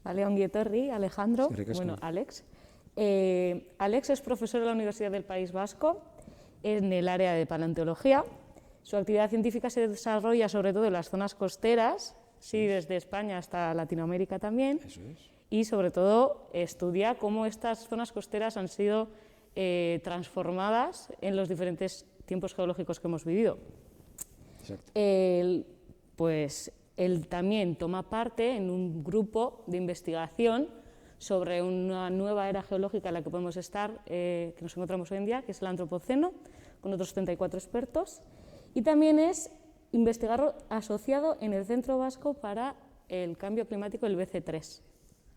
Vale, ongi etorri, Alejandro. Bueno, Alex. Alex es profesor de la Universidad del País Vasco en el área de paleontología. Su actividad científica se desarrolla sobre todo en las zonas costeras, sí, desde España hasta Latinoamérica también. Eso es. Y sobre todo estudia cómo estas zonas costeras han sido transformadas en los diferentes tiempos geológicos que hemos vivido. Exacto. Pues él también toma parte en un grupo de investigación sobre una nueva era geológica en la que podemos estar, que nos encontramos hoy en día, que es el Antropoceno, con otros 74 expertos, y también es investigador asociado en el Centro Vasco para el Cambio Climático, el BC3.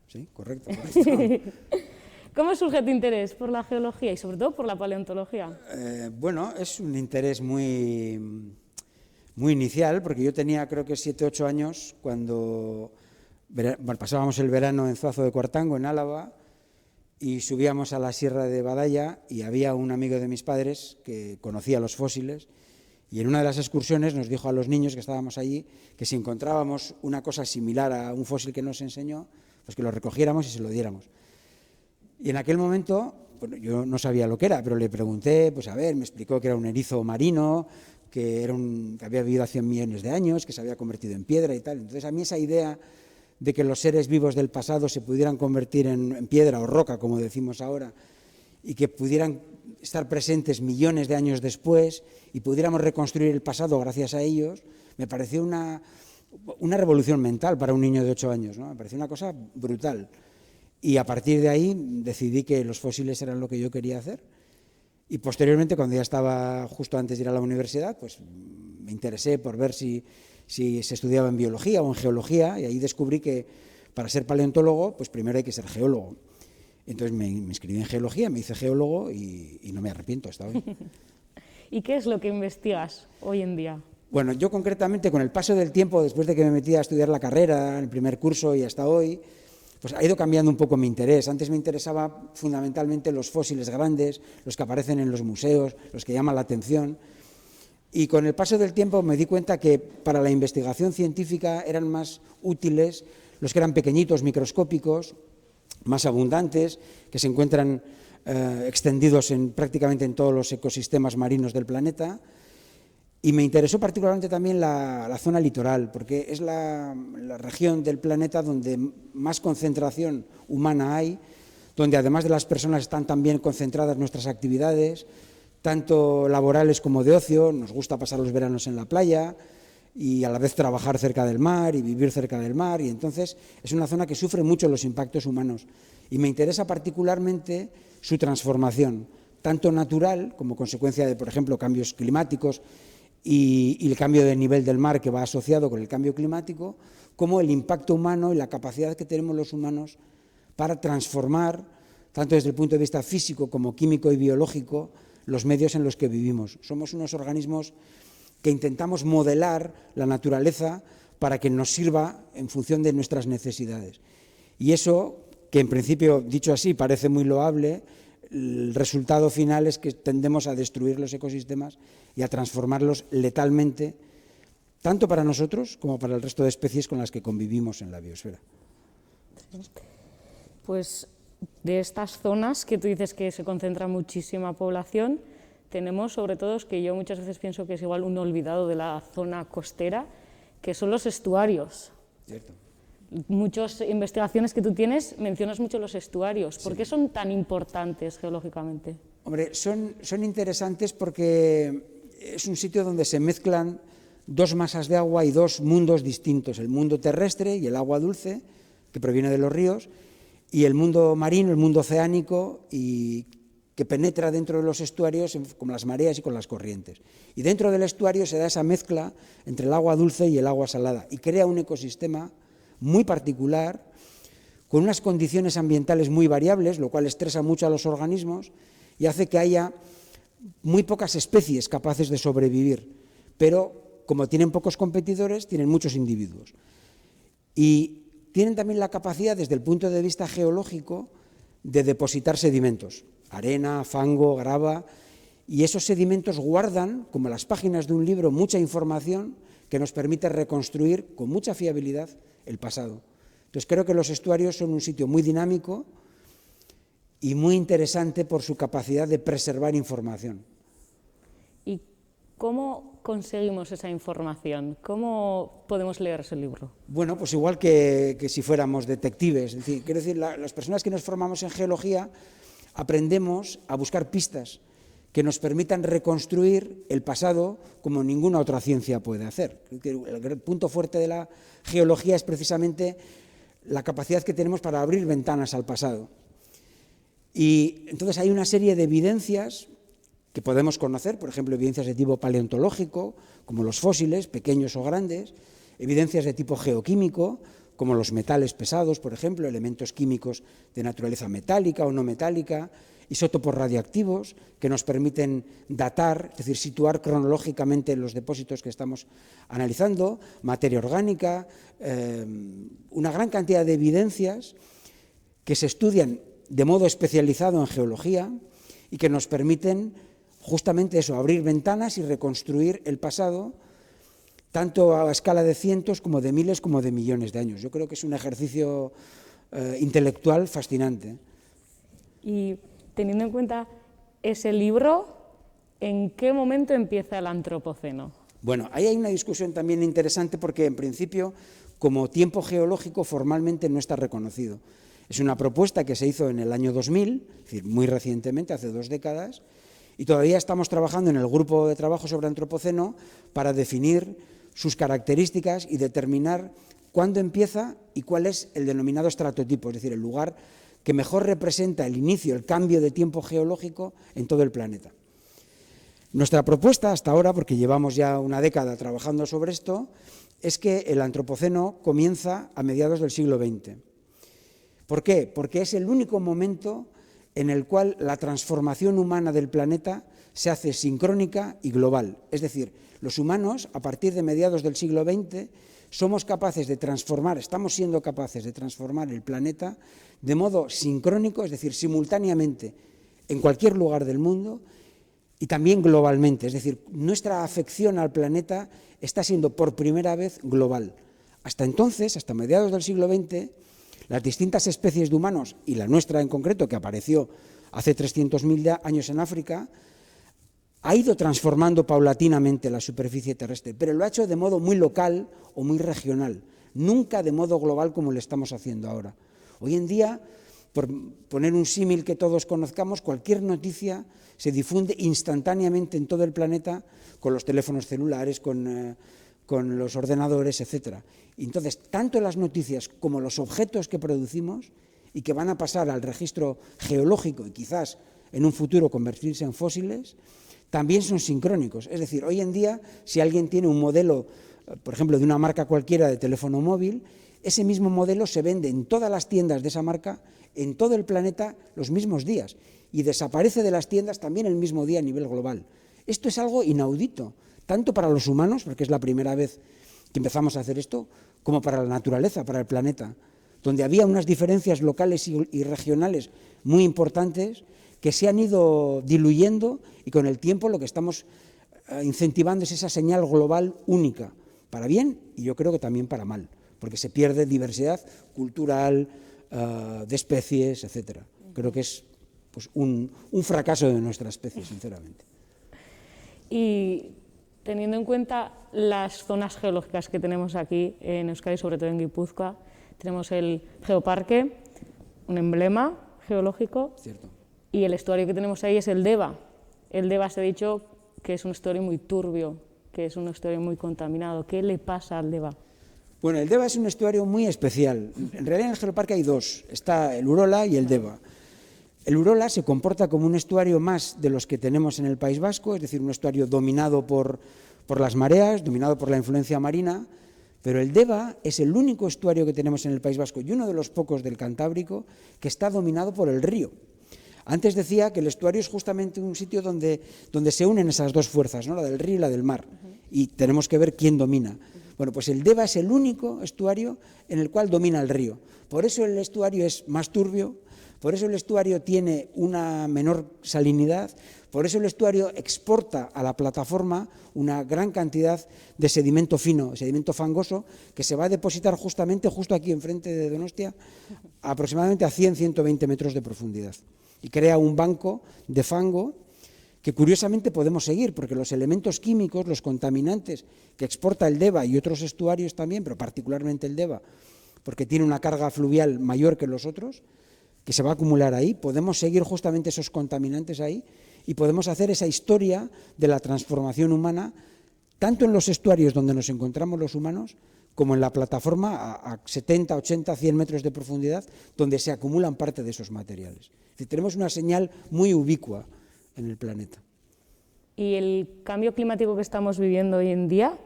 Sí, correcto. ¿Cómo surge tu interés por la geología y sobre todo por la paleontología? Bueno, es un interés muy inicial, porque yo tenía creo que 7 o 8 años cuando pasábamos el verano en Zuazo de Cuartango, en Álava, y subíamos a la Sierra de Badalla y había un amigo de mis padres que conocía los fósiles y en una de las excursiones nos dijo a los niños que estábamos allí que si encontrábamos una cosa similar a un fósil que nos enseñó, pues que lo recogiéramos y se lo diéramos. Y en aquel momento, bueno, yo no sabía lo que era, pero le pregunté, pues a ver, me explicó que era un erizo marino, que había vivido hace 100 millones de años, que se había convertido en piedra y tal. Entonces a mí esa idea de que los seres vivos del pasado se pudieran convertir en piedra o roca, como decimos ahora, y que pudieran estar presentes millones de años después y pudiéramos reconstruir el pasado gracias a ellos, me pareció una revolución mental para un niño de 8 años, ¿no? Me pareció una cosa brutal. Y a partir de ahí decidí que los fósiles eran lo que yo quería hacer. Y posteriormente, cuando ya estaba justo antes de ir a la universidad, pues me interesé por ver si se estudiaba en biología o en geología, y ahí descubrí que para ser paleontólogo, pues primero hay que ser geólogo. Entonces me inscribí en geología, me hice geólogo y no me arrepiento hasta hoy. ¿Y qué es lo que investigas hoy en día? Bueno, yo concretamente, con el paso del tiempo, después de que me metí a estudiar la carrera, en el primer curso y hasta hoy, pues ha ido cambiando un poco mi interés. Antes me interesaba fundamentalmente los fósiles grandes, los que aparecen en los museos, los que llaman la atención. Y con el paso del tiempo me di cuenta que para la investigación científica eran más útiles los que eran pequeñitos, microscópicos, más abundantes, que se encuentran extendidos prácticamente en todos los ecosistemas marinos del planeta. Y me interesó particularmente también la zona litoral, porque es la región del planeta donde más concentración humana hay, donde además de las personas están también concentradas nuestras actividades, tanto laborales como de ocio. Nos gusta pasar los veranos en la playa y a la vez trabajar cerca del mar y vivir cerca del mar, y entonces es una zona que sufre mucho los impactos humanos. Y me interesa particularmente su transformación, tanto natural, como consecuencia de, por ejemplo, cambios climáticos, y el cambio de nivel del mar que va asociado con el cambio climático, como el impacto humano y la capacidad que tenemos los humanos para transformar, tanto desde el punto de vista físico como químico y biológico, los medios en los que vivimos. Somos unos organismos que intentamos modelar la naturaleza para que nos sirva en función de nuestras necesidades. Y eso, que en principio, dicho así, parece muy loable, el resultado final es que tendemos a destruir los ecosistemas y a transformarlos letalmente, tanto para nosotros como para el resto de especies con las que convivimos en la biosfera. Pues de estas zonas que tú dices que se concentra muchísima población, tenemos sobre todo, que yo muchas veces pienso que es igual un olvidado de la zona costera, que son los estuarios. Cierto. Muchas investigaciones que tú tienes mencionas mucho los estuarios. ¿Por qué son tan importantes geológicamente? Hombre, son interesantes porque es un sitio donde se mezclan dos masas de agua y dos mundos distintos, el mundo terrestre y el agua dulce, que proviene de los ríos, y el mundo marino, el mundo oceánico, y que penetra dentro de los estuarios con las mareas y con las corrientes. Y dentro del estuario se da esa mezcla entre el agua dulce y el agua salada y crea un ecosistema muy particular, con unas condiciones ambientales muy variables, lo cual estresa mucho a los organismos y hace que haya muy pocas especies capaces de sobrevivir, pero como tienen pocos competidores, tienen muchos individuos. Y tienen también la capacidad, desde el punto de vista geológico, de depositar sedimentos, arena, fango, grava, y esos sedimentos guardan, como las páginas de un libro, mucha información que nos permite reconstruir con mucha fiabilidad el pasado. Entonces creo que los estuarios son un sitio muy dinámico y muy interesante por su capacidad de preservar información. ¿Y cómo conseguimos esa información? ¿Cómo podemos leer ese libro? Bueno, pues igual que si fuéramos detectives. Es decir, quiero decir, las personas que nos formamos en geología aprendemos a buscar pistas que nos permitan reconstruir el pasado como ninguna otra ciencia puede hacer. El punto fuerte de la geología es precisamente la capacidad que tenemos para abrir ventanas al pasado. Y entonces hay una serie de evidencias que podemos conocer, por ejemplo, evidencias de tipo paleontológico, como los fósiles, pequeños o grandes, evidencias de tipo geoquímico, como los metales pesados, por ejemplo, elementos químicos de naturaleza metálica o no metálica, isótopos radiactivos que nos permiten datar, es decir, situar cronológicamente los depósitos que estamos analizando, materia orgánica, una gran cantidad de evidencias que se estudian de modo especializado en geología y que nos permiten justamente eso, abrir ventanas y reconstruir el pasado, tanto a escala de cientos como de miles como de millones de años. Yo creo que es un ejercicio intelectual fascinante. Y teniendo en cuenta ese libro, ¿en qué momento empieza el Antropoceno? Bueno, ahí hay una discusión también interesante porque en principio, como tiempo geológico, formalmente no está reconocido. Es una propuesta que se hizo en el año 2000, es decir, muy recientemente, hace 2 décadas, y todavía estamos trabajando en el grupo de trabajo sobre Antropoceno para definir sus características y determinar cuándo empieza y cuál es el denominado estratotipo, es decir, el lugar que mejor representa el inicio, el cambio de tiempo geológico en todo el planeta. Nuestra propuesta hasta ahora, porque llevamos ya una década trabajando sobre esto, es que el Antropoceno comienza a mediados del siglo XX. ¿Por qué? Porque es el único momento en el cual la transformación humana del planeta se hace sincrónica y global. Es decir, los humanos, a partir de mediados del siglo XX, somos capaces de transformar, estamos siendo capaces de transformar el planeta de modo sincrónico, es decir, simultáneamente en cualquier lugar del mundo y también globalmente. Es decir, nuestra afección al planeta está siendo por primera vez global. Hasta entonces, hasta mediados del siglo XX, las distintas especies de humanos, y la nuestra en concreto, que apareció hace 300.000 años en África, ha ido transformando paulatinamente la superficie terrestre, pero lo ha hecho de modo muy local o muy regional, nunca de modo global como lo estamos haciendo ahora. Hoy en día, por poner un símil que todos conozcamos, cualquier noticia se difunde instantáneamente en todo el planeta con los teléfonos celulares, con los ordenadores, etc. Y entonces, tanto las noticias como los objetos que producimos y que van a pasar al registro geológico y quizás en un futuro convertirse en fósiles, también son sincrónicos. Es decir, hoy en día, si alguien tiene un modelo, por ejemplo, de una marca cualquiera de teléfono móvil, ese mismo modelo se vende en todas las tiendas de esa marca, en todo el planeta, los mismos días, y desaparece de las tiendas también el mismo día a nivel global. Esto es algo inaudito, tanto para los humanos, porque es la primera vez que empezamos a hacer esto, como para la naturaleza, para el planeta, donde había unas diferencias locales y regionales muy importantes que se han ido diluyendo y con el tiempo lo que estamos incentivando es esa señal global única, para bien y yo creo que también para mal, porque se pierde diversidad cultural, de especies, etc. Creo que es pues, un fracaso de nuestra especie, sinceramente. Y teniendo en cuenta las zonas geológicas que tenemos aquí en Euskadi, sobre todo en Guipúzcoa, tenemos el Geoparque, un emblema geológico. Cierto. Y el estuario que tenemos ahí es el Deva. El Deva se ha dicho que es un estuario muy turbio, que es un estuario muy contaminado. ¿Qué le pasa al Deva? Bueno, el Deva es un estuario muy especial. En realidad en el Geoparque hay 2, está el Urola y el Deva. El Urola se comporta como un estuario más de los que tenemos en el País Vasco, es decir, un estuario dominado por las mareas, dominado por la influencia marina, pero el Deva es el único estuario que tenemos en el País Vasco y uno de los pocos del Cantábrico que está dominado por el río. Antes decía que el estuario es justamente un sitio donde se unen esas dos fuerzas, ¿no? La del río y la del mar, y tenemos que ver quién domina. Bueno, pues el Deva es el único estuario en el cual domina el río. Por eso el estuario es más turbio, Por eso el estuario tiene una menor salinidad, por eso el estuario exporta a la plataforma una gran cantidad de sedimento fino, sedimento fangoso, que se va a depositar justamente justo aquí enfrente de Donostia, aproximadamente a 100-120 metros de profundidad. Y crea un banco de fango que curiosamente podemos seguir, porque los elementos químicos, los contaminantes que exporta el Deva y otros estuarios también, pero particularmente el Deva, porque tiene una carga fluvial mayor que los otros, que se va a acumular ahí, podemos seguir justamente esos contaminantes ahí y podemos hacer esa historia de la transformación humana, tanto en los estuarios donde nos encontramos los humanos, como en la plataforma a 70, 80, 100 metros de profundidad, donde se acumulan parte de esos materiales. Es decir, tenemos una señal muy ubicua en el planeta. ¿Y el cambio climático que estamos viviendo hoy en día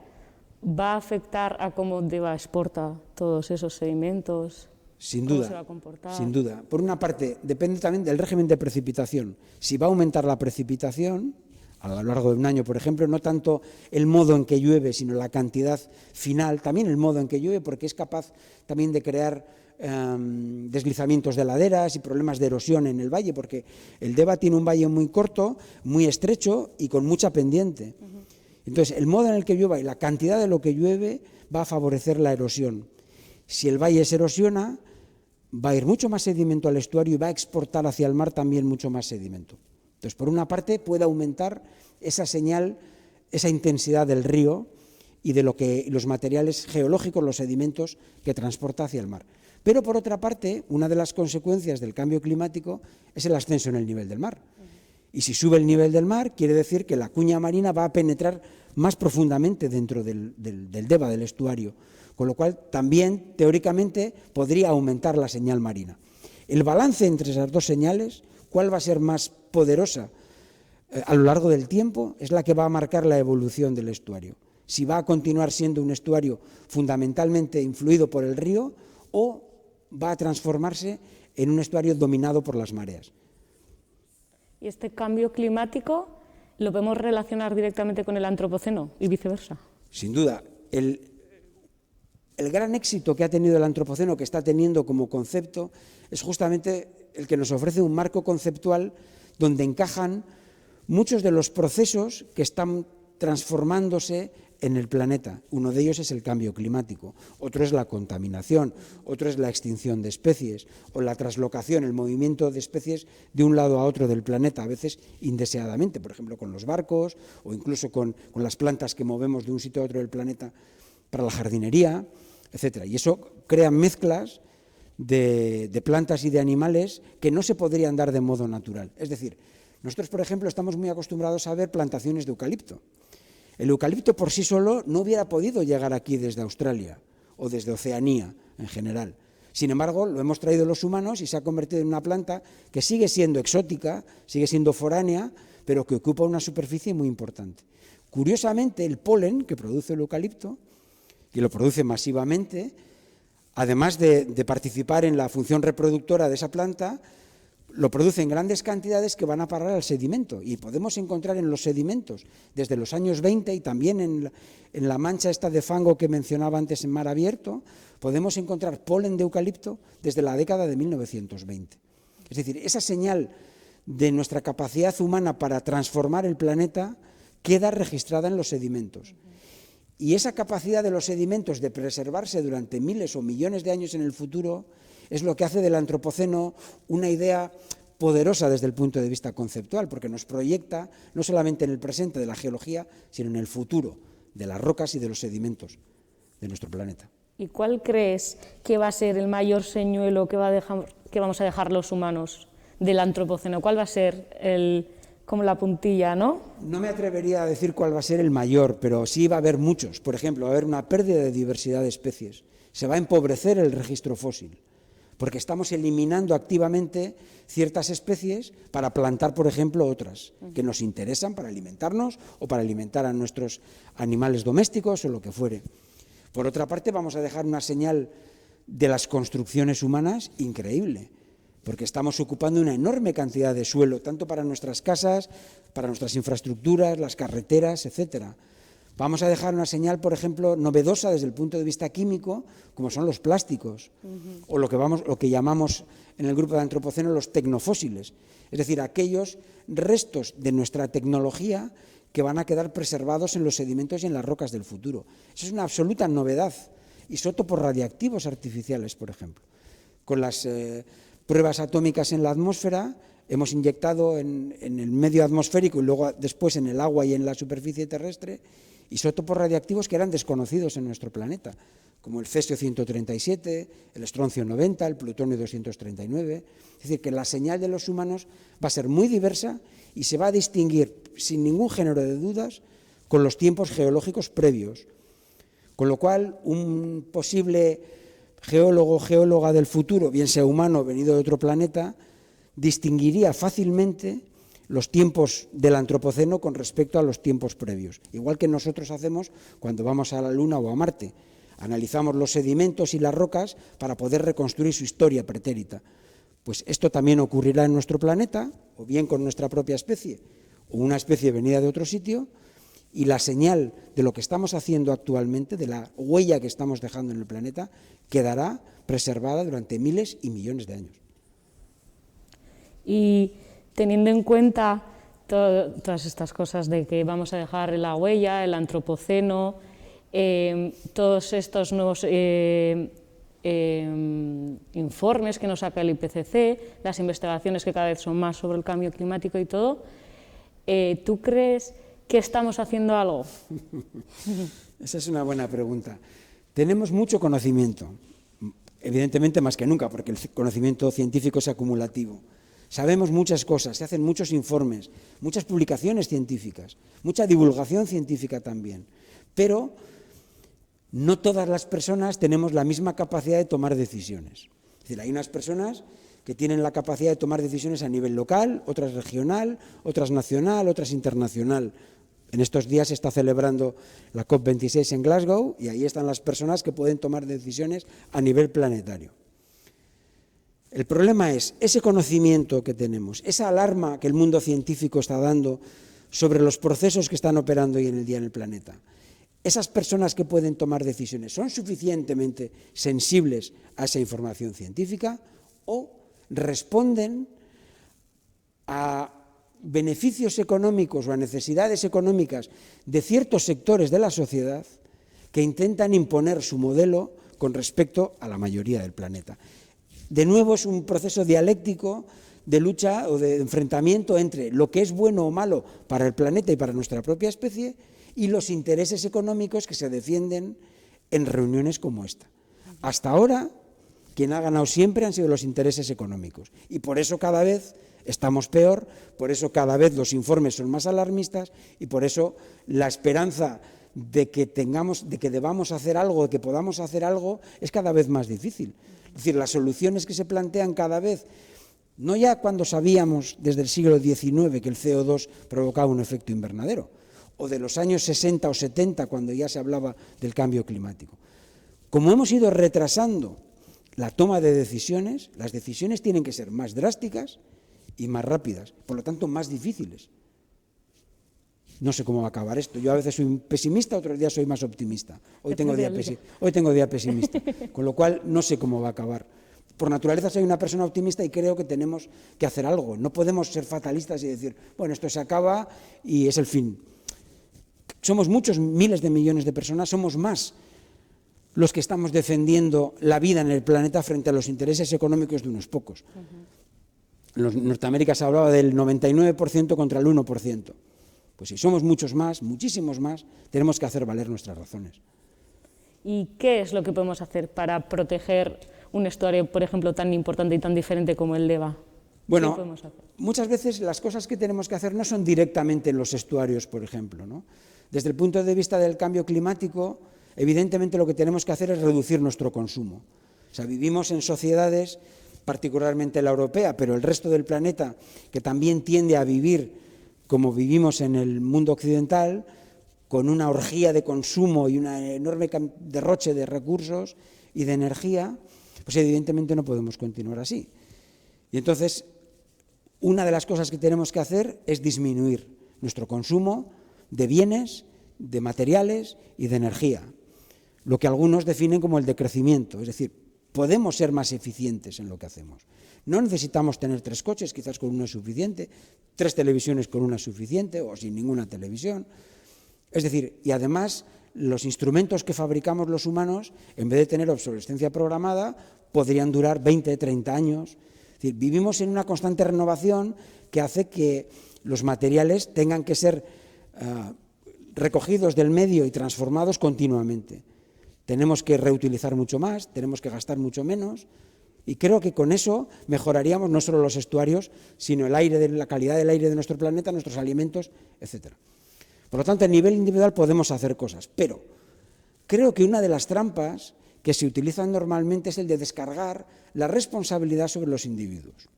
va a afectar a cómo Deva exporta todos esos sedimentos? Sin ¿Cómo duda, se va a comportar? sin duda. Por una parte, depende también del régimen de precipitación. Si va a aumentar la precipitación a lo largo de un año, por ejemplo, no tanto el modo en que llueve, sino la cantidad final, también el modo en que llueve, porque es capaz también de crear deslizamientos de laderas y problemas de erosión en el valle, porque el Deva tiene un valle muy corto, muy estrecho y con mucha pendiente. Entonces, el modo en el que llueva y la cantidad de lo que llueve va a favorecer la erosión. Si el valle se erosiona, va a ir mucho más sedimento al estuario y va a exportar hacia el mar también mucho más sedimento. Entonces, por una parte, puede aumentar esa señal, esa intensidad del río y de los materiales geológicos, los sedimentos que transporta hacia el mar. Pero, por otra parte, una de las consecuencias del cambio climático es el ascenso en el nivel del mar. Y si sube el nivel del mar, quiere decir que la cuña marina va a penetrar más profundamente dentro del Deva, del estuario, con lo cual también, teóricamente, podría aumentar la señal marina. El balance entre esas dos señales, ¿cuál va a ser más poderosa a lo largo del tiempo? Es la que va a marcar la evolución del estuario. Si va a continuar siendo un estuario fundamentalmente influido por el río o va a transformarse en un estuario dominado por las mareas. ¿Y este cambio climático lo podemos relacionar directamente con el antropoceno y viceversa? Sin duda. El gran éxito que ha tenido el antropoceno, que está teniendo como concepto, es justamente el que nos ofrece un marco conceptual donde encajan muchos de los procesos que están transformándose en el planeta. Uno de ellos es el cambio climático, otro es la contaminación, otro es la extinción de especies o la traslocación, el movimiento de especies de un lado a otro del planeta, a veces indeseadamente, por ejemplo con los barcos o incluso con las plantas que movemos de un sitio a otro del planeta para la jardinería, etcétera. Y eso crea mezclas de plantas y de animales que no se podrían dar de modo natural. Es decir, nosotros, por ejemplo, estamos muy acostumbrados a ver plantaciones de eucalipto. El eucalipto por sí solo no hubiera podido llegar aquí desde Australia o desde Oceanía en general. Sin embargo, lo hemos traído los humanos y se ha convertido en una planta que sigue siendo exótica, sigue siendo foránea, pero que ocupa una superficie muy importante. Curiosamente, el polen que produce el eucalipto, y lo produce masivamente, además de participar en la función reproductora de esa planta, lo produce en grandes cantidades que van a parar al sedimento. Y podemos encontrar en los sedimentos, desde los años 20 y también en la mancha esta de fango que mencionaba antes en mar abierto, podemos encontrar polen de eucalipto desde la década de 1920. Es decir, esa señal de nuestra capacidad humana para transformar el planeta queda registrada en los sedimentos. Y esa capacidad de los sedimentos de preservarse durante miles o millones de años en el futuro es lo que hace del antropoceno una idea poderosa desde el punto de vista conceptual, porque nos proyecta no solamente en el presente de la geología, sino en el futuro de las rocas y de los sedimentos de nuestro planeta. ¿Y cuál crees que va a ser el mayor señuelo que vamos a dejar los humanos del antropoceno? ¿Cuál va a ser como la puntilla, no? No me atrevería a decir cuál va a ser el mayor, pero sí va a haber muchos. Por ejemplo, va a haber una pérdida de diversidad de especies. Se va a empobrecer el registro fósil, porque estamos eliminando activamente ciertas especies para plantar, por ejemplo, otras que nos interesan para alimentarnos o para alimentar a nuestros animales domésticos o lo que fuere. Por otra parte, vamos a dejar una señal de las construcciones humanas increíble, porque estamos ocupando una enorme cantidad de suelo, tanto para nuestras casas, para nuestras infraestructuras, las carreteras, etcétera. Vamos a dejar una señal, por ejemplo, novedosa desde el punto de vista químico, como son los plásticos, o lo que llamamos en el grupo de antropoceno los tecnofósiles, es decir, aquellos restos de nuestra tecnología que van a quedar preservados en los sedimentos y en las rocas del futuro. Eso es una absoluta novedad. Isótopos radiactivos artificiales, por ejemplo. Con las pruebas atómicas en la atmósfera, hemos inyectado en el medio atmosférico y luego después en el agua y en la superficie terrestre isótopos radiactivos que eran desconocidos en nuestro planeta, como el cesio-137, el estroncio-90, el plutonio-239. Es decir, que la señal de los humanos va a ser muy diversa y se va a distinguir sin ningún género de dudas con los tiempos geológicos previos. Con lo cual, un posible geólogo o geóloga del futuro, bien sea humano o venido de otro planeta, distinguiría fácilmente los tiempos del antropoceno con respecto a los tiempos previos, igual que nosotros hacemos cuando vamos a la Luna o a Marte. Analizamos los sedimentos y las rocas para poder reconstruir su historia pretérita. Pues esto también ocurrirá en nuestro planeta, o bien con nuestra propia especie, o una especie venida de otro sitio, y la señal de lo que estamos haciendo actualmente, de la huella que estamos dejando en el planeta, quedará preservada durante miles y millones de años. Y teniendo en cuenta todas estas cosas de que vamos a dejar la huella, el antropoceno, todos estos nuevos informes que nos saca el IPCC, las investigaciones que cada vez son más sobre el cambio climático y todo, ¿tú crees que estamos haciendo algo? Esa es una buena pregunta. Tenemos mucho conocimiento, evidentemente más que nunca, porque el conocimiento científico es acumulativo. Sabemos muchas cosas, se hacen muchos informes, muchas publicaciones científicas, mucha divulgación científica también, pero no todas las personas tenemos la misma capacidad de tomar decisiones. Es decir, hay unas personas que tienen la capacidad de tomar decisiones a nivel local, otras regional, otras nacional, otras internacional. En estos días se está celebrando la COP26 en Glasgow y ahí están las personas que pueden tomar decisiones a nivel planetario. El problema es ese conocimiento que tenemos, esa alarma que el mundo científico está dando sobre los procesos que están operando hoy en el día en el planeta. Esas personas que pueden tomar decisiones, ¿son suficientemente sensibles a esa información científica o responden a beneficios económicos o a necesidades económicas de ciertos sectores de la sociedad que intentan imponer su modelo con respecto a la mayoría del planeta? De nuevo es un proceso dialéctico de lucha o de enfrentamiento entre lo que es bueno o malo para el planeta y para nuestra propia especie y los intereses económicos que se defienden en reuniones como esta. Hasta ahora, quien ha ganado siempre han sido los intereses económicos y por eso cada vez estamos peor, por eso cada vez los informes son más alarmistas y por eso la esperanza de que debamos hacer algo, de que podamos hacer algo, es cada vez más difícil. Es decir, las soluciones que se plantean cada vez, no ya cuando sabíamos desde el siglo XIX que el CO2 provocaba un efecto invernadero, o de los años 60 o 70 cuando ya se hablaba del cambio climático. Como hemos ido retrasando la toma de decisiones, las decisiones tienen que ser más drásticas y más rápidas, por lo tanto más difíciles. No sé cómo va a acabar esto. Yo a veces soy pesimista, otros días soy más optimista. Hoy tengo día pesimista, con lo cual no sé cómo va a acabar. Por naturaleza soy una persona optimista y creo que tenemos que hacer algo. No podemos ser fatalistas y decir, bueno, esto se acaba y es el fin. Somos muchos, miles de millones de personas, somos más los que estamos defendiendo la vida en el planeta frente a los intereses económicos de unos pocos. En Norteamérica se hablaba del 99% contra el 1%. Pues si somos muchos más, muchísimos más, tenemos que hacer valer nuestras razones. ¿Y qué es lo que podemos hacer para proteger un estuario, por ejemplo, tan importante y tan diferente como el Deva? Bueno, muchas veces las cosas que tenemos que hacer no son directamente en los estuarios, por ejemplo, ¿no? Desde el punto de vista del cambio climático, evidentemente lo que tenemos que hacer es reducir nuestro consumo. O sea, vivimos en sociedades, particularmente la europea, pero el resto del planeta, que también tiende a vivir como vivimos en el mundo occidental, con una orgía de consumo y un enorme derroche de recursos y de energía, pues evidentemente no podemos continuar así. Y entonces, una de las cosas que tenemos que hacer es disminuir nuestro consumo de bienes de materiales y de energía, lo que algunos definen como el decrecimiento, es decir, podemos ser más eficientes en lo que hacemos. No necesitamos tener 3 coches, quizás con uno es suficiente, 3 televisiones con una es suficiente o sin ninguna televisión. Es decir, y además los instrumentos que fabricamos los humanos, en vez de tener obsolescencia programada, podrían durar 20, 30 años. Es decir, vivimos en una constante renovación que hace que los materiales tengan que ser recogidos del medio y transformados continuamente. Tenemos que reutilizar mucho más, tenemos que gastar mucho menos, y creo que con eso mejoraríamos no solo los estuarios, sino el aire, la calidad del aire de nuestro planeta, nuestros alimentos, etc. Por lo tanto, a nivel individual podemos hacer cosas, pero creo que una de las trampas que se utilizan normalmente es el de descargar la responsabilidad sobre los individuos.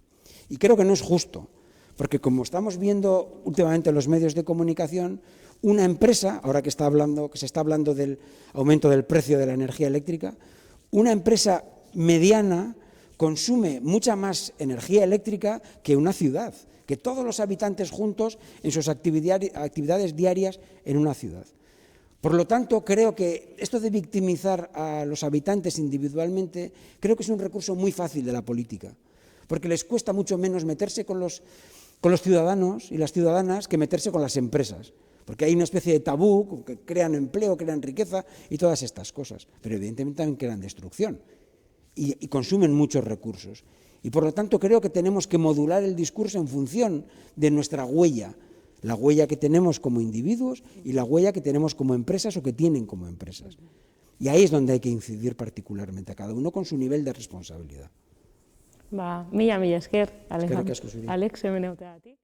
Y creo que no es justo, porque como estamos viendo últimamente en los medios de comunicación, una empresa, ahora que se está hablando del aumento del precio de la energía eléctrica, una empresa mediana consume mucha más energía eléctrica que una ciudad, que todos los habitantes juntos en sus actividades diarias en una ciudad. Por lo tanto, creo que esto de victimizar a los habitantes individualmente, creo que es un recurso muy fácil de la política, porque les cuesta mucho menos meterse con los ciudadanos y las ciudadanas que meterse con las empresas, porque hay una especie de tabú, que crean empleo, crean riqueza y todas estas cosas, pero evidentemente también crean destrucción y consumen muchos recursos. Y por lo tanto creo que tenemos que modular el discurso en función de nuestra huella, la huella que tenemos como individuos y la huella que tenemos como empresas o que tienen como empresas. Y ahí es donde hay que incidir particularmente, a cada uno con su nivel de responsabilidad. Mila esker, Alex, Alex, hemen egoteagatik.